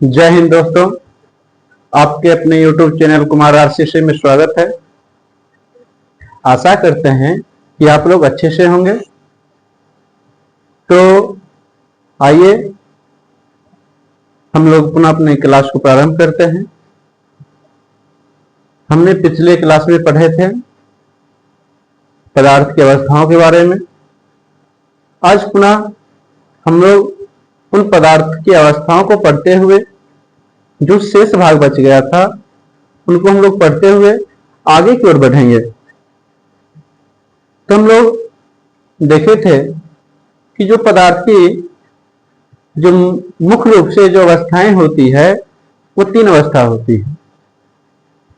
जय हिंद दोस्तों। आपके अपने YouTube चैनल कुमार आरसीसी में स्वागत है। आशा करते हैं कि आप लोग अच्छे से होंगे। तो आइए हम लोग पुनः अपने क्लास को प्रारंभ करते हैं। हमने पिछले क्लास में पढ़े थे पदार्थ की अवस्थाओं के बारे में। आज पुनः हम लोग उन पदार्थ की अवस्थाओं को पढ़ते हुए जो शेष भाग बच गया था उनको हम लोग पढ़ते हुए आगे की ओर बढ़ेंगे। तो हम लोग देखे थे कि जो पदार्थ की जो मुख्य रूप से जो अवस्थाएं होती है वो तीन अवस्था होती है।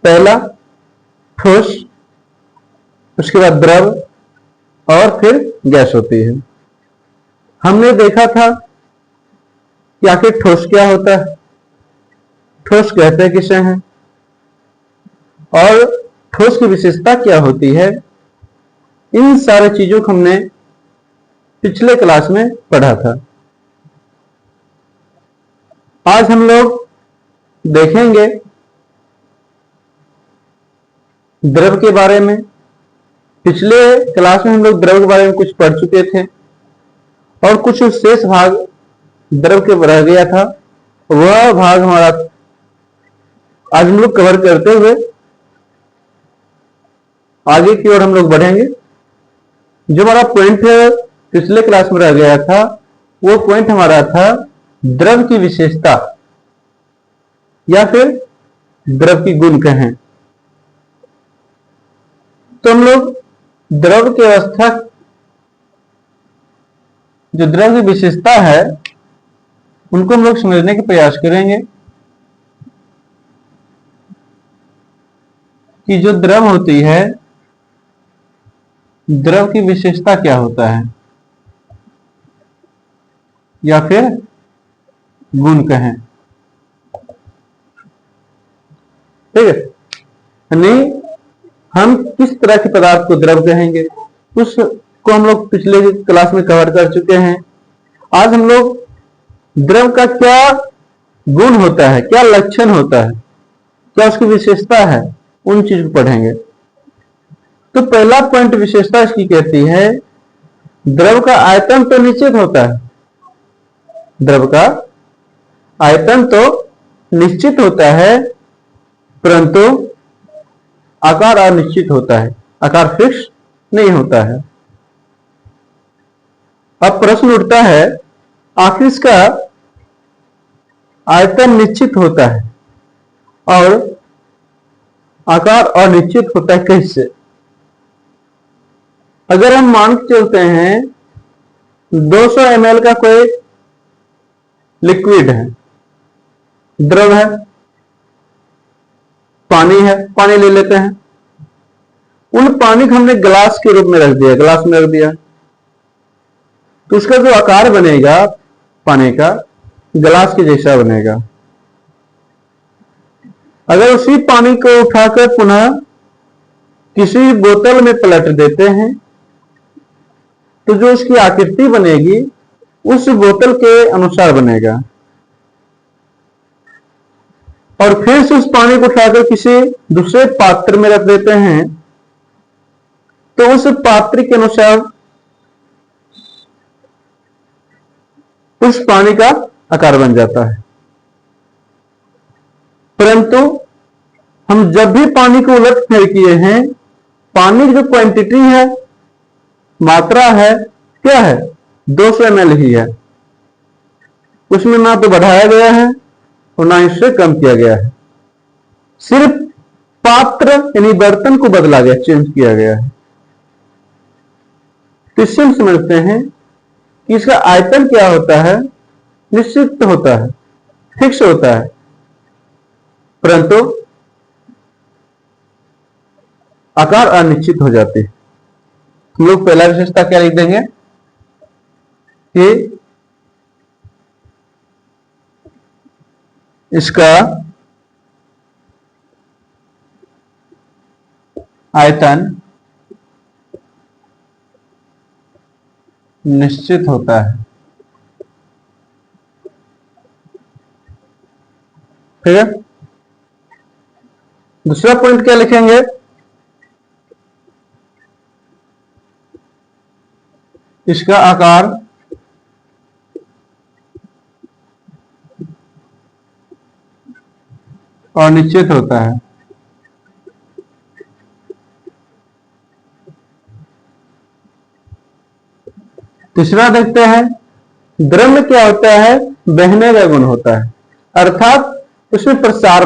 पहला ठोस, उसके बाद द्रव और फिर गैस होती है। हमने देखा था कि आखिर ठोस क्या होता है, ठोस कहते किसे हैं और ठोस की विशेषता क्या होती है। इन सारी चीजों को हमने पिछले क्लास में पढ़ा था। आज हम लोग देखेंगे द्रव के बारे में। पिछले क्लास में हम लोग द्रव के बारे में कुछ पढ़ चुके थे और कुछ शेष भाग द्रव के रह गया था। वह भाग हमारा आज हम लोग कवर करते हुए आगे की ओर हम लोग बढ़ेंगे। जो हमारा पॉइंट पिछले क्लास में रह गया था वो पॉइंट हमारा था द्रव की विशेषता या फिर द्रव की गुण कहें। तो हम लोग द्रव की अवस्था, जो द्रव की विशेषता है उनको हम लोग समझने के प्रयास करेंगे कि जो द्रव होती है, द्रव की विशेषता क्या होता है या फिर गुण कहें। ठीक है, यानी हम किस तरह के पदार्थ को द्रव कहेंगे उसको हम लोग पिछले क्लास में कवर कर चुके हैं। आज हम लोग द्रव का क्या गुण होता है, क्या लक्षण होता है, क्या उसकी विशेषता है, उन चीज को पढ़ेंगे। तो पहला पॉइंट विशेषता इसकी कहती है द्रव का आयतन तो निश्चित होता है। द्रव का आयतन तो निश्चित होता है परंतु आकार अनिश्चित होता है, आकार फिक्स नहीं होता है। अब प्रश्न उठता है आखिर इसका आयतन निश्चित होता है और आकार अनिश्चित होता है कैसे। अगर हम मान के चलते हैं 200 ml का कोई लिक्विड है, द्रव है, पानी है, पानी ले लेते हैं। उन पानी को हमने ग्लास के रूप में रख दिया, ग्लास में रख दिया तो उसका जो आकार बनेगा पानी का ग्लास के जैसा बनेगा। अगर उसी पानी को उठाकर पुनः किसी बोतल में पलट देते हैं तो जो उसकी आकृति बनेगी उस बोतल के अनुसार बनेगा। और फिर से उस पानी को उठाकर किसी दूसरे पात्र में रख देते हैं तो उस पात्र के अनुसार उस पानी का आकार बन जाता है। परंतु हम जब भी पानी को उलट फेर किए हैं, पानी की जो क्वांटिटी है, मात्रा है, क्या है 200 ml ही है। उसमें ना तो बढ़ाया गया है और ना इससे कम किया गया है, सिर्फ पात्र यानी बर्तन को बदला गया, चेंज किया गया है। तो इससे हम समझते हैं कि इसका आयतन क्या होता है, निश्चित होता है, फिक्स होता है, परंतु आकार अनिश्चित हो जाती है। हम लोग पहला विशेषता क्या लिख देंगे कि इसका आयतन निश्चित होता है। ठीक है। दूसरा पॉइंट क्या लिखेंगे, इसका आकार अनिश्चित होता है। तीसरा देखते हैं, द्रव में क्या होता है, बहने का गुण होता है, अर्थात उसमें प्रसार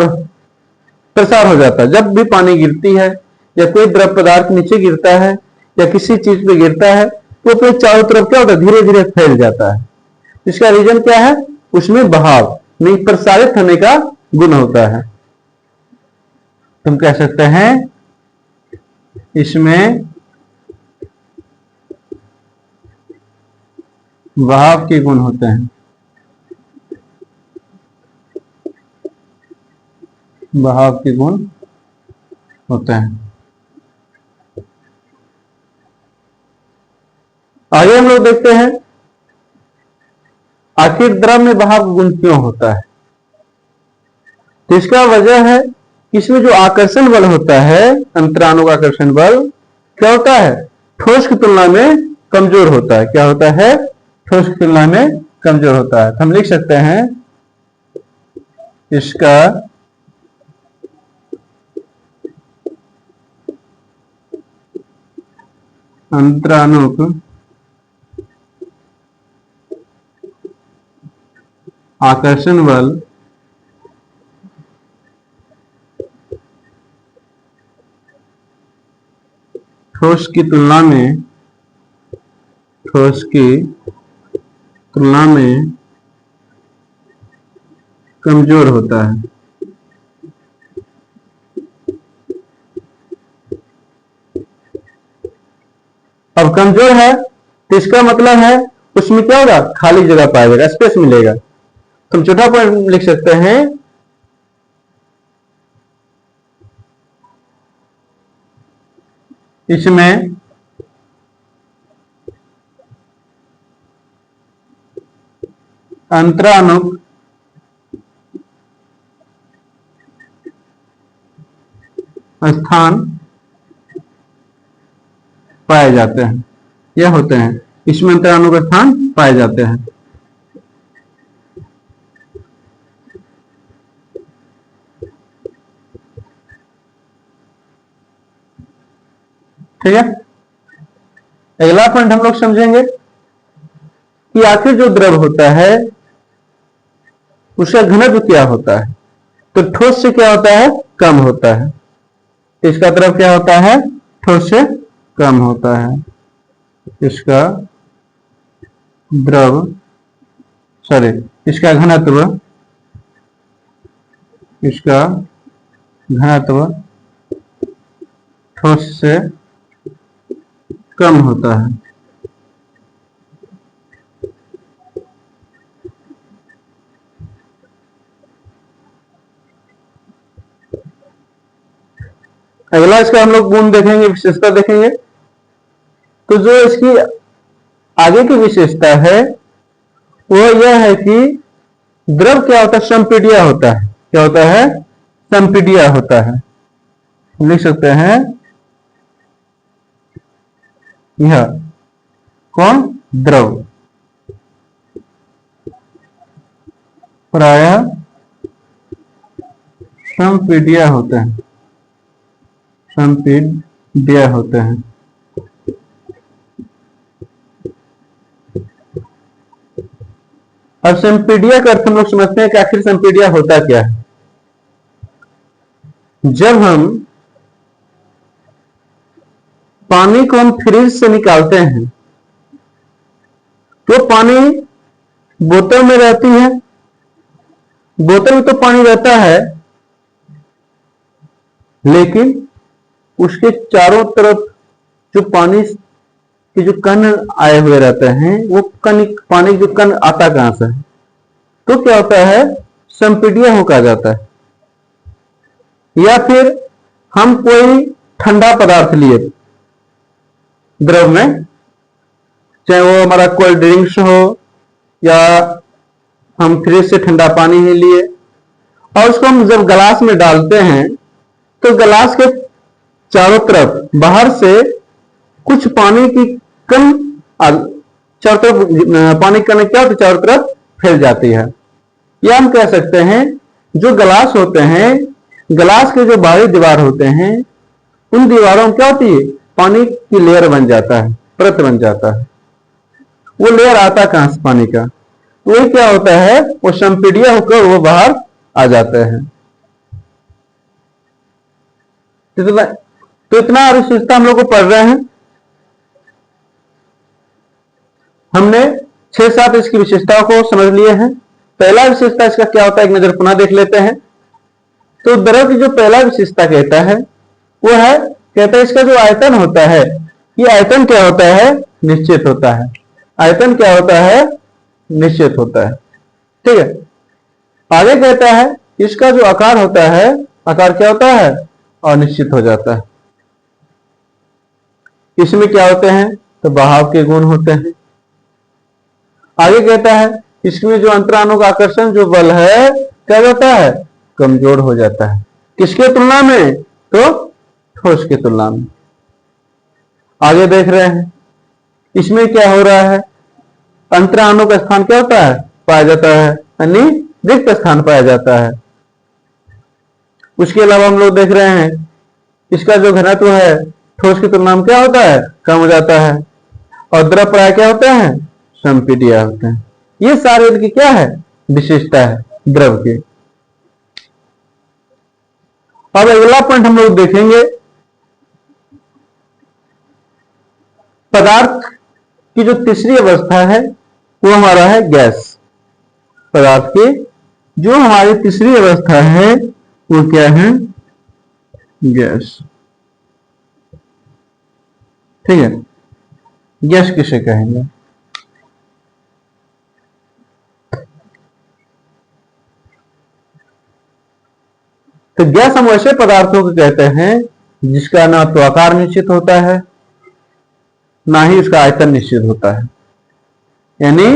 हो जाता है। जब भी पानी गिरती है या कोई द्रव पदार्थ नीचे गिरता है या किसी चीज पे गिरता है तो अपने चारों तरफ क्या होता है, धीरे धीरे फैल जाता है। इसका रीजन क्या है, उसमें बहाव नहीं, प्रसारित होने का गुण होता है। तुम कह सकते हैं इसमें बहाव के गुण होते हैं, बहाव के गुण होते हैं। आगे हम लोग देखते हैं आखिर द्रव में बहाव गुण क्यों होता है। तो इसका वजह है, इसमें जो आकर्षण बल होता है, अंतरानुक आकर्षण बल क्या होता है, ठोस की तुलना में कमजोर होता है। क्या होता है, ठोस की तुलना में कमजोर होता है। तो हम लिख सकते हैं इसका अंतरानुक आकर्षण बल ठोस की तुलना में कमजोर होता है। अब कमजोर है तो इसका मतलब है उसमें क्या होगा, खाली जगह पाया जाएगा, स्पेस मिलेगा। तो हम चौथा पॉइंट लिख सकते हैं इसमें अंतरानुक स्थान पाए जाते हैं, यह होते हैं, इसमें अंतरानुक स्थान पाए जाते हैं। ठीक है। अगला पॉइंट हम लोग समझेंगे कि आखिर जो द्रव होता है उसका घनत्व क्या होता है। तो ठोस से क्या होता है, कम होता है। इसका द्रव क्या होता है, ठोस से कम होता है। इसका द्रव इसका घनत्व ठोस से कम होता है। अगला इसका हम लोग गुण देखेंगे, विशेषता देखेंगे। तो जो इसकी आगे की विशेषता है वो यह है कि द्रव क्या होता है, संपीड्य होता है। क्या होता है, संपीड्य होता है। लिख सकते हैं यह कौन, द्रव प्रायः संपीड्य होते हैं, संपीड्य होते हैं। अब संपीड्य का अर्थ हम लोग समझते हैं कि आखिर संपीड्य होता क्या है। जब हम पानी को हम फ्रिज से निकालते हैं तो पानी बोतल में रहती है, बोतल में तो पानी रहता है लेकिन उसके चारों तरफ जो पानी के जो कण आए हुए रहते हैं, वो कण, पानी जो कण आता कहां से है, तो क्या होता है, संपीड्य हो कहा जाता है। या फिर हम कोई ठंडा पदार्थ लिए द्रव में, चाहे वो हमारा कोल्ड ड्रिंक्स हो या हम फ्रिज से ठंडा पानी ही लिए, और उसको हम जब गिलास में डालते हैं तो गिलास के चारों तरफ बाहर से कुछ पानी की कण चारों तरफ पानी की कण क्या होती है, चारों तरफ फैल जाती है। या हम कह सकते हैं जो गिलास होते हैं, गिलास के जो बाहरी दीवार होते हैं, उन दीवारों में क्या होती है, पानी की लेयर बन जाता है, परत बन जाता है। वो लेयर आता कहां से पानी का, वो क्या होता है, वो संपीड्य होकर वो बाहर आ जाते हैं। तो इतना विशेषता हम लोग को पढ़ रहे हैं। हमने 6-7 इसकी विशेषताओं को समझ लिए हैं। पहला विशेषता इसका क्या होता है, एक नजर पुनः देख लेते हैं। तो द्रव की जो पहला विशेषता कहता है वो है, कहता है इसका जो आयतन होता है, ये आयतन क्या होता है, निश्चित होता है। आयतन क्या होता है, निश्चित होता है। ठीक है। आगे कहता है इसका जो आकार होता है, आकार क्या होता है, अनिश्चित हो जाता है। इसमें क्या होते हैं, तो बहाव के गुण होते हैं। आगे कहता है इसमें जो अंतराणु का आकर्षण जो बल है क्या होता है, कमजोर हो जाता है। किसके तुलना में, तो ठोस की तुलना में। आगे देख रहे हैं इसमें क्या हो रहा है, अंतराणु का स्थान क्या होता है, पाया जाता है, यानी रिक्त स्थान पाया जाता है। उसके अलावा हम लोग देख रहे हैं इसका जो घनत्व है ठोस की तुलना में क्या होता है, कम हो जाता है। और द्रव प्राय क्या होते हैं, संपीड्य होते हैं। ये सारे इनकी क्या है, विशेषता है द्रव की। अब अगला पॉइंट हम लोग देखेंगे, पदार्थ की जो तीसरी अवस्था है वो हमारा है गैस। पदार्थ की जो हमारी तीसरी अवस्था है वो क्या है, गैस। ठीक है। गैस किसे कहेंगे, तो गैस हम ऐसे पदार्थों को कहते हैं जिसका ना तो आकार निश्चित होता है, ना ही उसका आयतन निश्चित होता है। यानी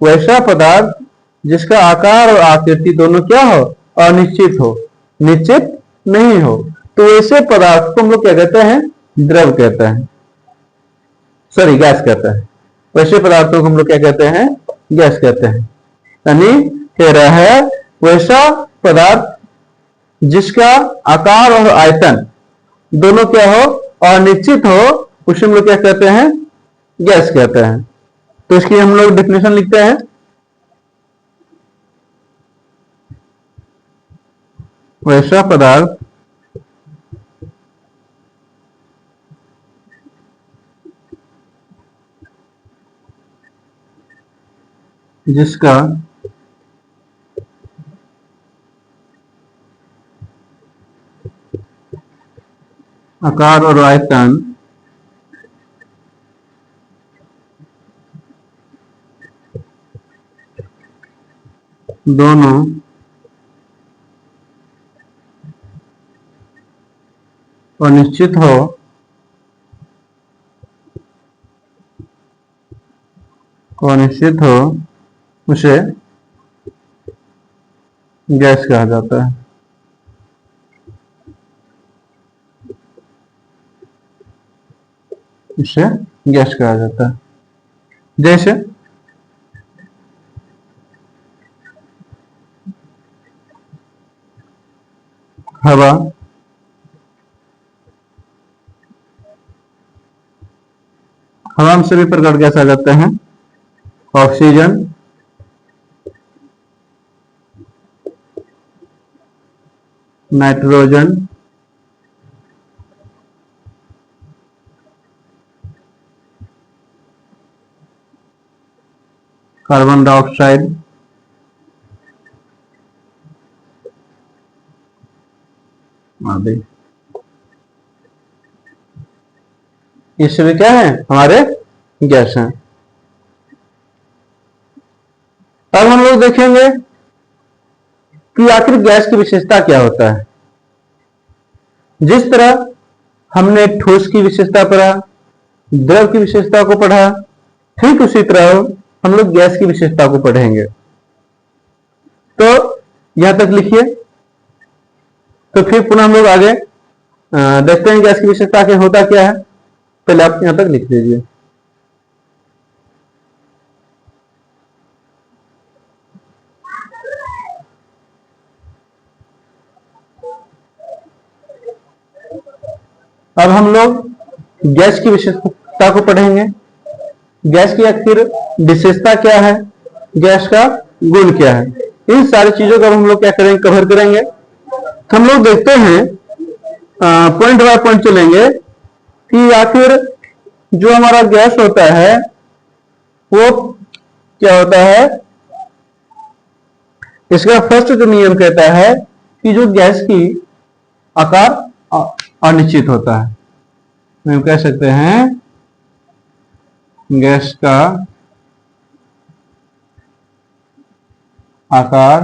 वैसा पदार्थ जिसका आकार और आकृति दोनों क्या हो, अनिश्चित हो, निश्चित नहीं हो, तो ऐसे पदार्थ को हम लोग क्या कहते हैं, द्रव कहते हैं, सॉरी गैस कहते हैं। वैसे पदार्थों को हम लोग क्या कहते हैं, गैस कहते हैं। यानी कह रहा है वैसा पदार्थ जिसका आकार और आयतन दोनों क्या हो, अनिश्चित हो, उसे हम लोग क्या कहते हैं, गैस कहते हैं। तो इसकी हम लोग डेफिनेशन लिखते हैं, वैसा पदार्थ जिसका आकार और आयतन दोनों अनिश्चित हो, उसे गैस कहा जाता है। इसे गैस कहा जाता है। जैसे हवा, हवा में सभी प्रकार गैस आ जाते हैं, ऑक्सीजन, नाइट्रोजन, कार्बन डाइऑक्साइड, आदि। ये सभी क्या है, हमारे गैस हैं। अब हम लोग देखेंगे कि आखिर गैस की विशेषता क्या होता है। जिस तरह हमने ठोस की विशेषता पढ़ा, द्रव की विशेषता को पढ़ा, ठीक उसी तरह हम लोग गैस की विशेषता को पढ़ेंगे। तो यहां तक लिखिए। तो फिर पुनः हम लोग आगे देखते हैं गैस की विशेषता के होता क्या है। पहले आप यहां तक लिख लीजिए। अब हम लोग गैस की विशेषता को पढ़ेंगे। गैस की आखिर विशेषता क्या है, गैस का गुण क्या है, इन सारी चीजों का हम लोग क्या करेंगे, कवर करेंगे। तो हम लोग देखते हैं पॉइंट बाय पॉइंट चलेंगे कि आखिर जो हमारा गैस होता है वो क्या होता है। इसका फर्स्ट जो नियम कहता है कि जो गैस की आकार अनिश्चित होता है। हम कह सकते हैं गैस का आकार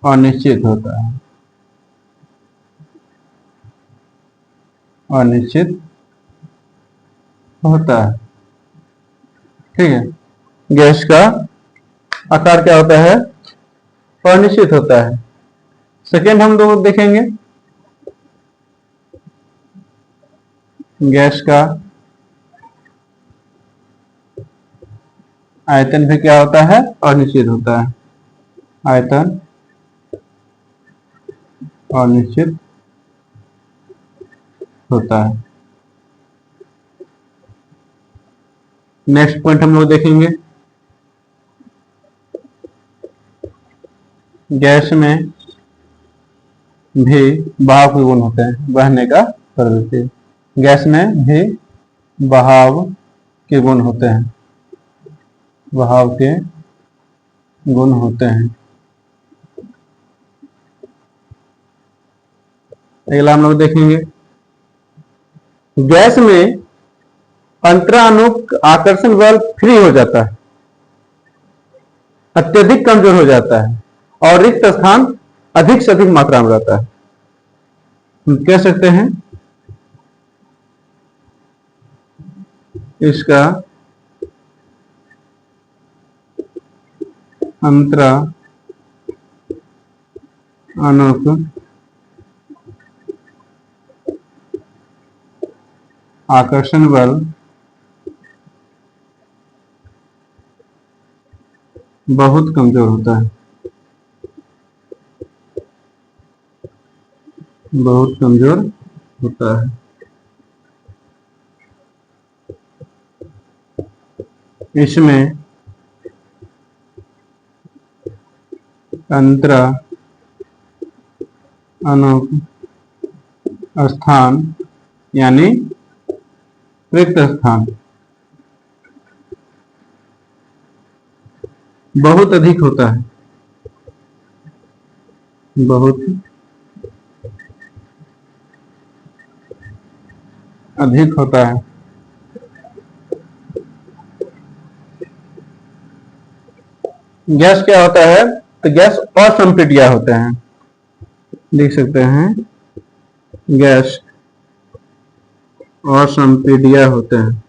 अनिश्चित होता है, अनिश्चित होता है। ठीक है, गैस का आकार क्या होता है, अनिश्चित होता है। सेकेंड हम लोग देखेंगे गैस का आयतन भी क्या होता है, अनिश्चित होता है। आयतन अनिश्चित होता है। नेक्स्ट पॉइंट हम लोग देखेंगे गैस में भी बहाव के गुण होते हैं, बहने का प्रवृत्ति। गैस में भी बहाव के गुण होते हैं, बहाव के गुण होते हैं। अगला हम लोग देखेंगे गैस में अंतरानुक आकर्षण बल फ्री हो जाता है, अत्यधिक कमजोर हो जाता है और रिक्त स्थान अधिक से अधिक मात्रा में रहता है। हम कह सकते हैं इसका अंतरानुक आकर्षण बल बहुत कमजोर होता है, बहुत कमजोर होता है। इसमें अंतरानुक स्थान यानी रिक्त स्थान बहुत अधिक होता है, बहुत अधिक होता है। गैस क्या होता है, तो गैस असंपीड्य होते हैं। लिख सकते हैं गैस असंपीड्य होते हैं।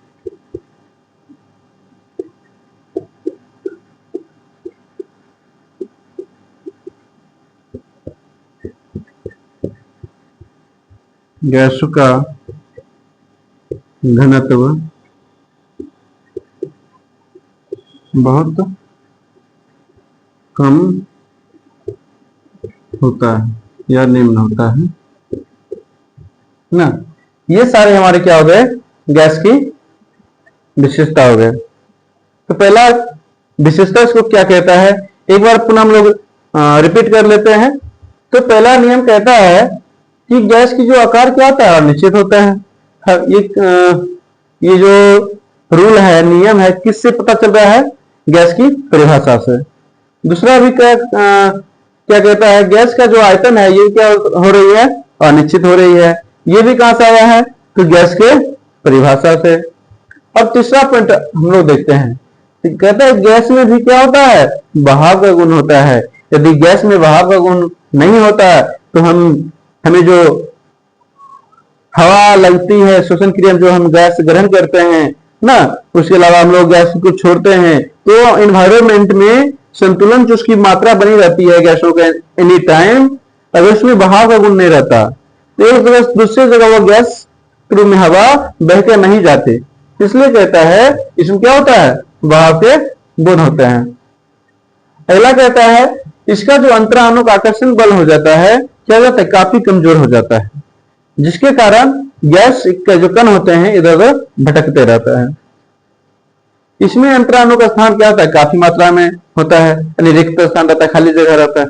गैस का घनत्व बहुत कम होता है या निम्न होता है ना। ये सारे हमारे क्या हो गए, गैस की विशेषता हो गए। तो पहला विशेषता इसको क्या कहता है, एक बार पुनः हम लोग रिपीट कर लेते हैं। तो पहला नियम कहता है कि गैस की जो आकार क्या होता है, अनिश्चित होता है। ये जो रूल है, नियम है, किससे पता चल रहा है, गैस की परिभाषा से। दूसरा भी क्या कहता है, गैस का जो आयतन है ये क्या हो रही है, अनिश्चित हो रही है। ये भी कहां से आया है, तो गैस के परिभाषा से। अब तीसरा पॉइंट हम लोग देखते हैं, कहता है गैस में भी क्या होता है, बहाव का गुण होता है। यदि गैस में बहाव का गुण नहीं होता है तो हमें जो हवा लगती है, श्वसन क्रिया जो हम गैस ग्रहण करते हैं, ना। उसके अलावा हम लोग गैस को छोड़ते हैं तो इन्वायरमेंट में संतुलन जो उसकी मात्रा बनी रहती है गैसों के एनी टाइम, अगर उसमें बहाव का गुण नहीं रहता तो एक जगह से दूसरी जगह वो गैस के रूप में हवा बह के नहीं जाती। इसलिए कहता है इसमें क्या होता है, बहाव के गुण होते हैं। अगला कहता है इसका जो अंतराणु का आकर्षण बल हो जाता है क्या होता है, काफी कमजोर हो जाता है, जिसके कारण गैस के जो कण होते हैं इधर उधर भटकते रहता है। इसमें अंतराणु का स्थान क्या होता है, काफी मात्रा में होता है, यानी रिक्त स्थान रहता है, खाली जगह रहता है।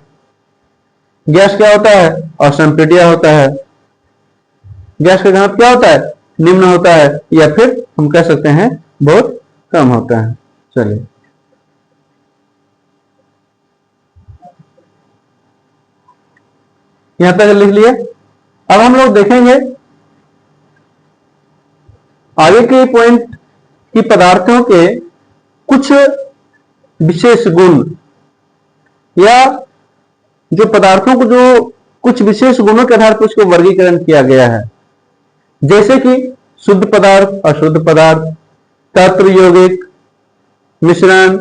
गैस क्या होता है, असंपीड्य होता है। गैस का घनत्व क्या होता है, निम्न होता है, या फिर हम कह सकते हैं बहुत कम होता है। चलिए यहां तक लिख लिए। अब हम लोग देखेंगे आगे के पॉइंट की पदार्थों के कुछ विशेष गुण, या जो पदार्थों को जो कुछ विशेष गुणों के आधार पर उसको वर्गीकरण किया गया है, जैसे कि शुद्ध पदार्थ, अशुद्ध पदार्थ, तत्व यौगिक मिश्रण,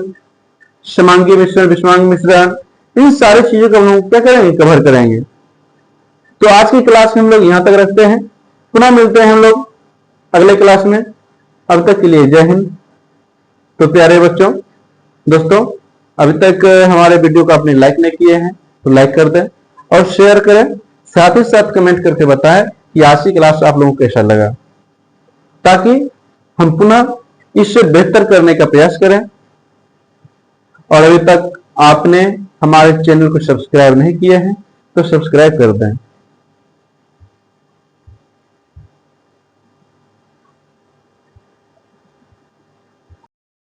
समांगी मिश्रण, विषमांगी मिश्रण, इन सारी चीजों को हम लोग क्या करेंगे, कवर करेंगे। तो आज की क्लास में हम लोग यहां तक रखते हैं, पुनः मिलते हैं हम लोग अगले क्लास में। अब तक के लिए जय हिंद। तो प्यारे बच्चों, दोस्तों, अभी तक हमारे वीडियो को आपने लाइक नहीं किए हैं तो लाइक कर दें और शेयर करें, साथ ही साथ कमेंट करके बताएं कि आज की क्लास आप लोगों को कैसा लगा, ताकि हम पुनः इससे बेहतर करने का प्रयास करें। और अभी तक आपने हमारे चैनल को सब्सक्राइब नहीं किए हैं तो सब्सक्राइब कर दें।